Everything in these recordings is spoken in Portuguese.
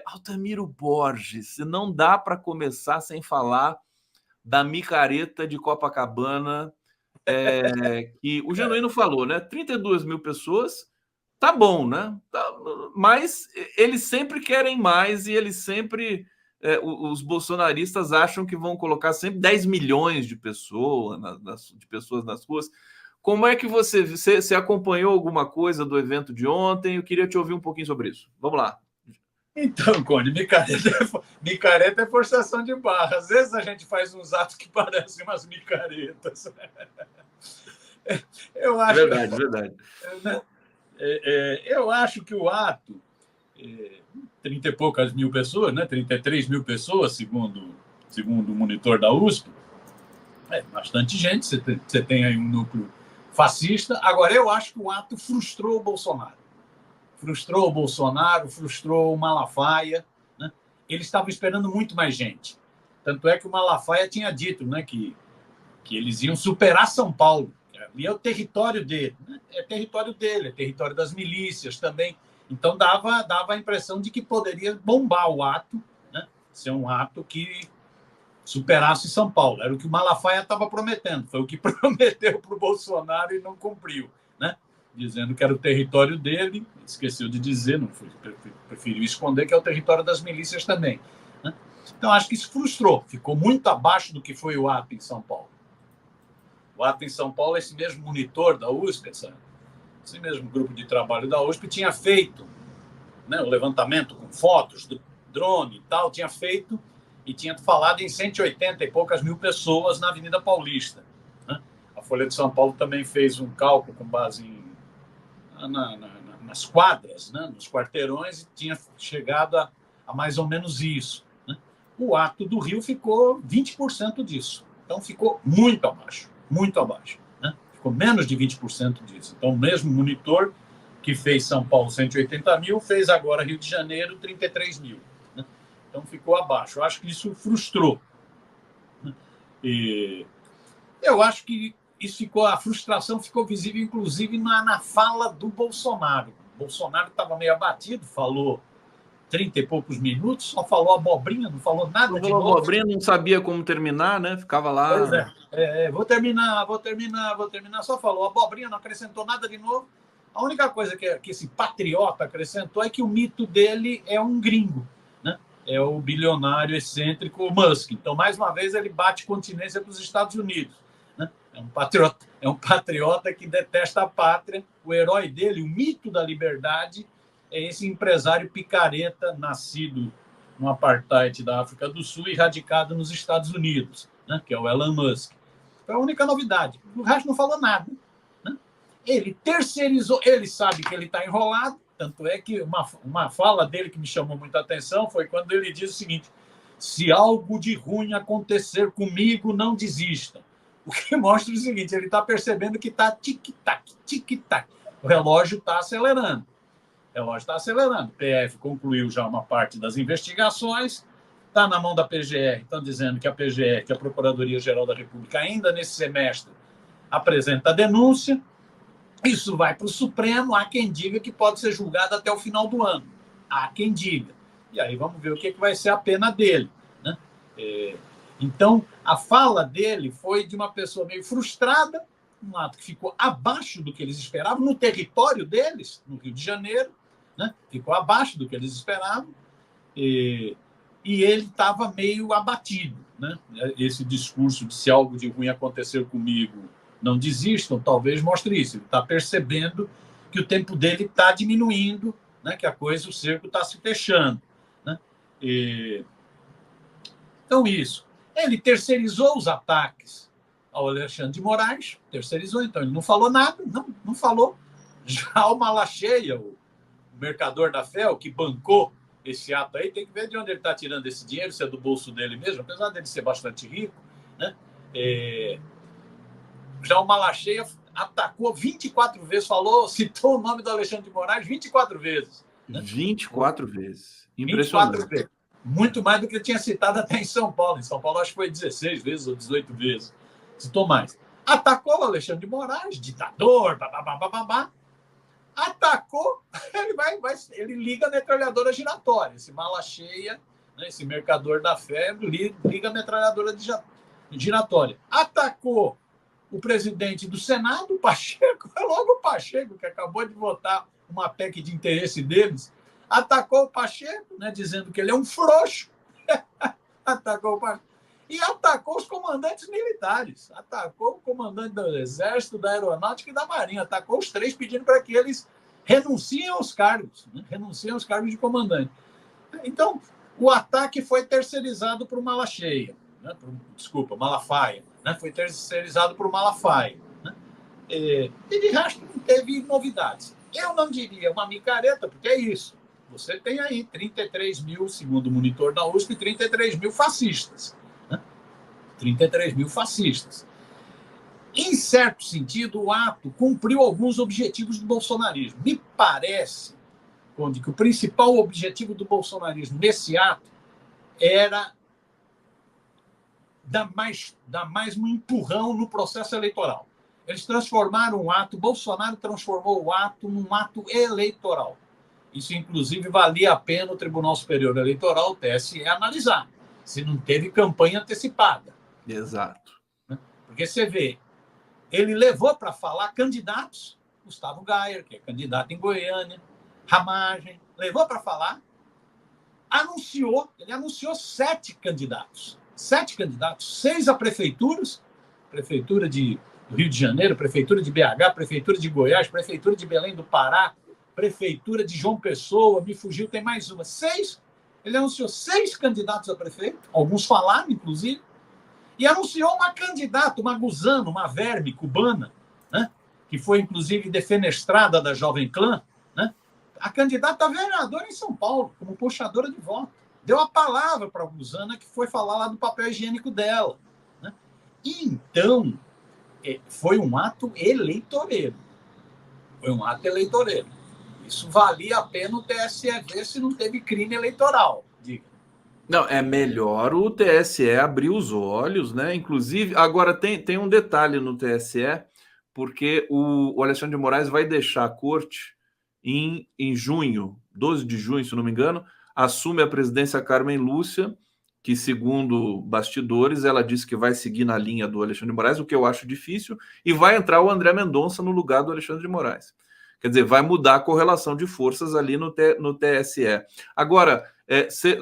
Altamiro Borges, não dá para começar sem falar da micareta de Copacabana, que o Genuíno falou, né? 32 mil pessoas, tá bom, né? Mas eles sempre querem mais e eles sempre. Os bolsonaristas acham que vão colocar sempre 10 milhões de pessoas, de pessoas nas ruas. Como é que você acompanhou alguma coisa do evento de ontem? Eu queria te ouvir um pouquinho sobre isso. Vamos lá. Então, Conde, micareta é forçação de barra. Às vezes a gente faz uns atos que parecem umas micaretas. Eu acho, Verdade. Eu acho que o ato, 30 e poucas mil pessoas, né? 33 mil pessoas, segundo o monitor da USP, bastante gente. Você tem aí um núcleo fascista. Agora, eu acho que o ato frustrou o Bolsonaro. Frustrou o Malafaia. Né? Eles estavam esperando muito mais gente. Tanto é que o Malafaia tinha dito, né, que eles iam superar São Paulo. E é o território dele. Né? É território das milícias também. Então, dava a impressão de que poderia bombar o ato, né? Ser um ato que superasse São Paulo. Era o que o Malafaia estava prometendo. Foi o que prometeu para o Bolsonaro e não cumpriu. Né? Dizendo que era o território dele, esqueceu de dizer, não foi, preferiu esconder que é o território das milícias também. Né? Então, acho que isso frustrou, ficou muito abaixo do que foi o ato em São Paulo. O ato em São Paulo, esse mesmo monitor da USP, esse mesmo grupo de trabalho da USP, tinha feito, né, o levantamento com fotos do drone e tal, tinha feito e tinha falado em 180 e poucas mil pessoas na Avenida Paulista. Né? A Folha de São Paulo também fez um cálculo com base nas quadras, né, nos quarteirões, e tinha chegado a mais ou menos isso. Né? O ato do Rio ficou 20% disso. Então, ficou muito abaixo. Né? Ficou menos de 20% disso. Então, o mesmo monitor que fez São Paulo 180 mil, fez agora Rio de Janeiro 33 mil. Né? Então, ficou abaixo. Eu acho que isso frustrou. Né? E eu acho que a frustração ficou visível, inclusive, na fala do Bolsonaro. O Bolsonaro estava meio abatido, falou 30 e poucos minutos, só falou abobrinha, não falou nada de novo. Abobrinha, não sabia como terminar, né? Ficava lá. Pois vou terminar, só falou abobrinha, não acrescentou nada de novo. A única coisa que esse patriota acrescentou é que o mito dele é um gringo, né? É o bilionário excêntrico Musk. Então, mais uma vez, ele bate continência para os Estados Unidos. Né? É um patriota que detesta a pátria. O herói dele, o mito da liberdade, é esse empresário picareta nascido no apartheid da África do Sul e radicado nos Estados Unidos, né? Que é o Elon Musk. Foi a única novidade. O resto não falou nada. Né? Ele terceirizou, ele sabe que ele está enrolado, tanto é que uma fala dele que me chamou muita atenção foi quando ele diz o seguinte: se algo de ruim acontecer comigo, não desista. O que mostra o seguinte: ele está percebendo que está tic-tac, tic-tac. O relógio está acelerando. O PF concluiu já uma parte das investigações, está na mão da PGR. Estão dizendo que a PGR, que é a Procuradoria-Geral da República, ainda nesse semestre, apresenta a denúncia. Isso vai para o Supremo. Há quem diga que pode ser julgado até o final do ano. Há quem diga. E aí vamos ver o que vai ser a pena dele. Né? Então, a fala dele foi de uma pessoa meio frustrada, um ato que ficou abaixo do que eles esperavam, no território deles, no Rio de Janeiro, né? Ficou abaixo do que eles esperavam, e ele estava meio abatido. Né? Esse discurso de se algo de ruim acontecer comigo, não desistam, talvez mostre isso. Ele está percebendo que o tempo dele está diminuindo, né? Que o cerco está se fechando. Né? Então, isso. Ele terceirizou os ataques ao Alexandre de Moraes, então ele não falou nada, não falou. Já o Malacheia, o mercador da fé, o que bancou esse ato aí, tem que ver de onde ele está tirando esse dinheiro, se é do bolso dele mesmo, apesar dele ser bastante rico. Né? Já o Malacheia atacou 24 vezes, citou o nome do Alexandre de Moraes 24 vezes. Né? 24 vezes. Impressionante. 24 vezes. Muito mais do que ele tinha citado até em São Paulo. Em São Paulo, acho que foi 16 vezes ou 18 vezes. Citou mais. Atacou o Alexandre de Moraes, ditador, babá. Atacou, ele liga a metralhadora giratória, esse mala cheia, né, esse mercador da febre, liga a metralhadora giratória. Atacou o presidente do Senado, o Pacheco, logo o Pacheco, que acabou de votar uma PEC de interesse deles, atacou o Pacheco, né, dizendo que ele é um frouxo, atacou o Pacheco, e atacou os comandantes militares, atacou o comandante do Exército, da Aeronáutica e da Marinha, atacou os três pedindo para que eles renunciem aos cargos, né, renunciem aos cargos de comandante. Então, o ataque foi terceirizado para o Malafaia, né, Malafaia, né, foi terceirizado para o Malafaia, né, e de resto não teve novidades. Eu não diria uma micareta, porque é isso. Você tem aí 33 mil, segundo o monitor da USP, 33 mil fascistas. 33 mil fascistas. Em certo sentido, o ato cumpriu alguns objetivos do bolsonarismo. Me parece, Conde, que o principal objetivo do bolsonarismo nesse ato era dar mais um empurrão no processo eleitoral. Eles transformaram o ato, Bolsonaro transformou o ato num ato eleitoral. Isso, inclusive, valia a pena o Tribunal Superior Eleitoral, o TSE, analisar se não teve campanha antecipada. Exato. Porque você vê, ele levou para falar candidatos, Gustavo Gayer, que é candidato em Goiânia, Ramagem, levou para falar, ele anunciou 7 candidatos. 7 candidatos, 6 a prefeituras, prefeitura do Rio de Janeiro, prefeitura de BH, prefeitura de Goiás, prefeitura de Belém do Pará, prefeitura de João Pessoa, me fugiu, tem mais uma. 6, ele anunciou 6 candidatos a prefeito, alguns falaram, inclusive, e anunciou uma candidata, uma gusana, uma verme cubana, né, que foi, inclusive, defenestrada da Jovem Clã, né, a candidata a vereadora em São Paulo, como puxadora de voto. Deu a palavra para a gusana, que foi falar lá do papel higiênico dela. Né? E, então, foi um ato eleitoreiro. Foi um ato eleitoreiro. Isso valia a pena o TSE ver se não teve crime eleitoral. Diga. Não, é melhor o TSE abrir os olhos, né? Inclusive, agora tem um detalhe no TSE, porque o Alexandre de Moraes vai deixar a corte em junho, 12 de junho, se não me engano, assume a presidência a Carmen Lúcia, que, segundo bastidores, ela disse que vai seguir na linha do Alexandre de Moraes, o que eu acho difícil, e vai entrar o André Mendonça no lugar do Alexandre de Moraes. Quer dizer, vai mudar a correlação de forças ali no TSE. Agora,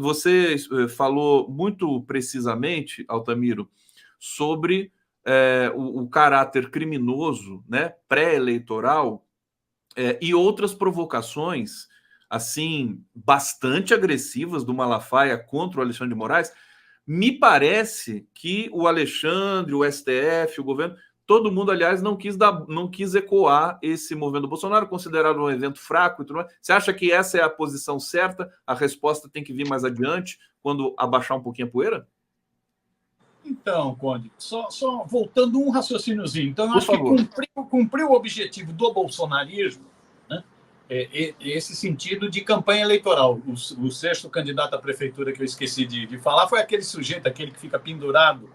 você falou muito precisamente, Altamiro, sobre o caráter criminoso, né, pré-eleitoral, e outras provocações assim bastante agressivas do Malafaia contra o Alexandre de Moraes. Me parece que o Alexandre, o STF, o governo, todo mundo, aliás, não quis ecoar esse movimento do Bolsonaro, considerado um evento fraco e tudo mais. Você acha que essa é a posição certa? A resposta tem que vir mais adiante, quando abaixar um pouquinho a poeira? Então, Conde, só voltando um raciocíniozinho. Então, eu Por acho favor. que cumpriu o objetivo do bolsonarismo, né? Esse sentido de campanha eleitoral. O sexto candidato à prefeitura que eu esqueci de falar foi aquele sujeito, aquele que fica pendurado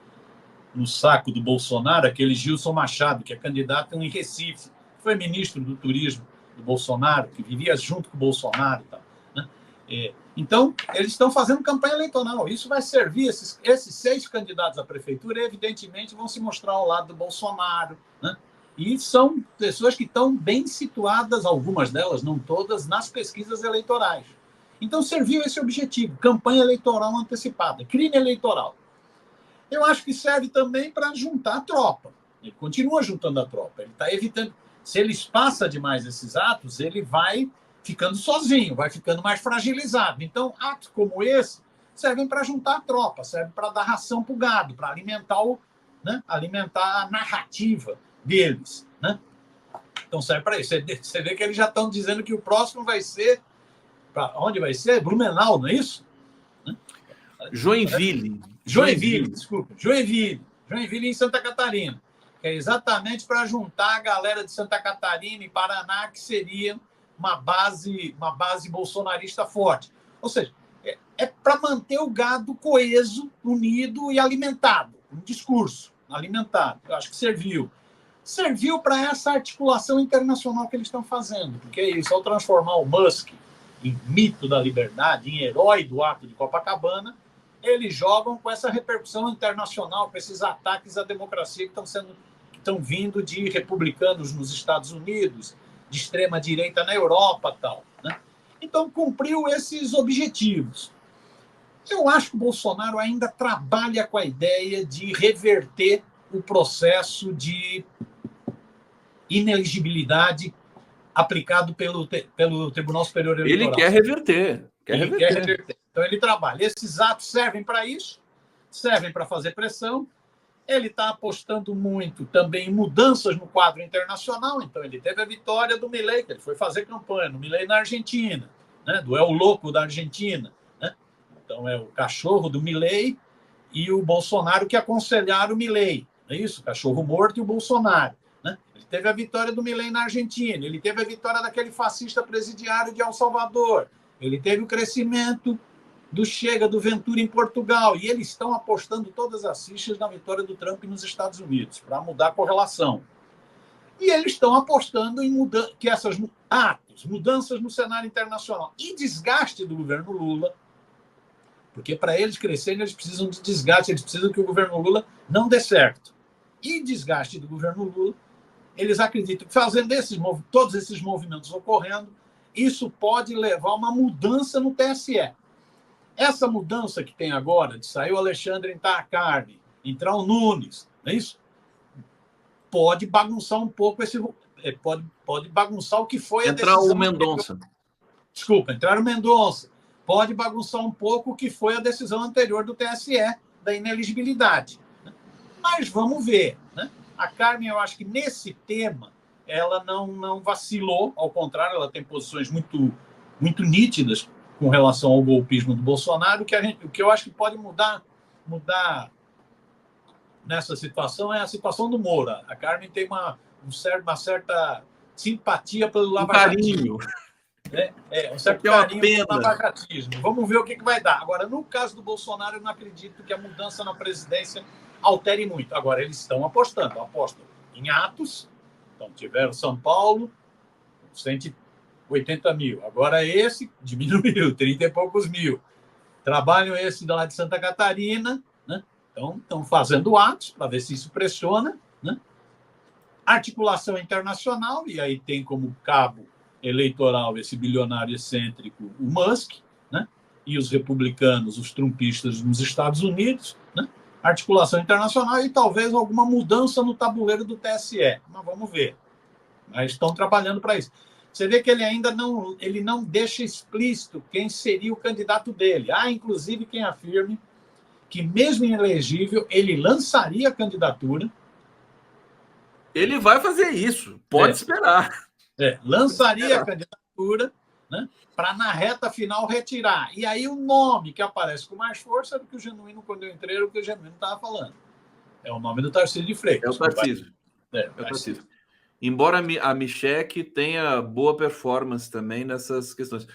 no saco do Bolsonaro, aquele Gilson Machado, que é candidato em Recife, foi ministro do turismo do Bolsonaro, que vivia junto com o Bolsonaro e tal. Né? Então, eles estão fazendo campanha eleitoral. Isso vai servir, esses 6 candidatos à prefeitura, evidentemente, vão se mostrar ao lado do Bolsonaro. Né? E são pessoas que estão bem situadas, algumas delas, não todas, nas pesquisas eleitorais. Então, serviu esse objetivo, campanha eleitoral antecipada, crime eleitoral. Eu acho que serve também para juntar a tropa. Ele continua juntando a tropa. Ele está evitando. Se ele espaça demais esses atos, ele vai ficando sozinho, vai ficando mais fragilizado. Então, atos como esse servem para juntar a tropa, servem para dar ração para o gado, para alimentar a narrativa deles. Né? Então, serve para isso. Você vê que eles já estão dizendo que o próximo vai ser... Onde vai ser? Blumenau, não é isso? Joinville, desculpa. Joinville em Santa Catarina. Que é exatamente para juntar a galera de Santa Catarina e Paraná, que seria uma base bolsonarista forte. Ou seja, é para manter o gado coeso, unido e alimentado. Um discurso alimentado. Eu acho que serviu. serviu para essa articulação internacional que eles estão fazendo. Porque é isso, ao transformar o Musk em mito da liberdade, em herói do ato de Copacabana, eles jogam com essa repercussão internacional, com esses ataques à democracia que estão vindo de republicanos nos Estados Unidos, de extrema-direita na Europa, tal, né? Então, cumpriu esses objetivos. Eu acho que o Bolsonaro ainda trabalha com a ideia de reverter o processo de ineligibilidade aplicado pelo Tribunal Superior Eleitoral. Ele quer reverter. Quer reverter. Então, ele trabalha. Esses atos servem para isso, servem para fazer pressão. Ele está apostando muito também em mudanças no quadro internacional. Então, ele teve a vitória do Milei, que ele foi fazer campanha no Milei na Argentina, né? Do El Louco da Argentina. Né? Então, é o cachorro do Milei e o Bolsonaro que aconselharam o Milei. É isso? O cachorro morto e o Bolsonaro. Né? Ele teve a vitória do Milei na Argentina. Ele teve a vitória daquele fascista presidiário de El Salvador. Ele teve o crescimento do Chega, do Ventura em Portugal. E eles estão apostando todas as fichas na vitória do Trump nos Estados Unidos, para mudar a correlação. E eles estão apostando em que essas mudanças no cenário internacional e desgaste do governo Lula, porque para eles crescerem, eles precisam de desgaste, eles precisam que o governo Lula não dê certo. E desgaste do governo Lula, eles acreditam que fazendo todos esses movimentos ocorrendo, isso pode levar a uma mudança no TSE. Essa mudança que tem agora, de sair o Alexandre entrar a carne, entrar o Nunes, não é isso? Pode bagunçar um pouco pode bagunçar o que foi a decisão. Entrar o Mendonça. Desculpa, entrar o Mendonça. Pode bagunçar um pouco o que foi a decisão anterior do TSE da ineligibilidade. Mas vamos ver. Né? A Carmen, eu acho que nesse tema, ela não vacilou, ao contrário, ela tem posições muito, muito nítidas com relação ao golpismo do Bolsonaro. O que eu acho que pode mudar nessa situação é a situação do Moura. A Carmen tem uma certa simpatia pelo lavajatismo. Um certo carinho pelo lavajatismo. Vamos ver o que vai dar. Agora, no caso do Bolsonaro, eu não acredito que a mudança na presidência altere muito. Agora, eles estão apostam em atos. Então, tiveram São Paulo, 180 mil. Agora, esse diminuiu, 30 e poucos mil. Trabalham esse lá de Santa Catarina, né? Então, estão fazendo atos para ver se isso pressiona. Né? Articulação internacional, e aí tem como cabo eleitoral esse bilionário excêntrico, o Musk, né? E os republicanos, os trumpistas nos Estados Unidos, né? Articulação internacional e talvez alguma mudança no tabuleiro do TSE. Mas vamos ver. Mas estão trabalhando para isso. Você vê que ele ainda não deixa explícito quem seria o candidato dele. Há, inclusive, quem afirme que, mesmo inelegível, ele lançaria a candidatura. Ele vai fazer isso, pode esperar. Lançaria a candidatura, né, para, na reta final, retirar. E aí o nome que aparece com mais força é do que o Genuíno, quando eu entrei, era o que o Genuíno estava falando. É o nome do Tarcísio de Freitas. É o Tarcísio. Embora a Michelle tenha boa performance também nessas questões.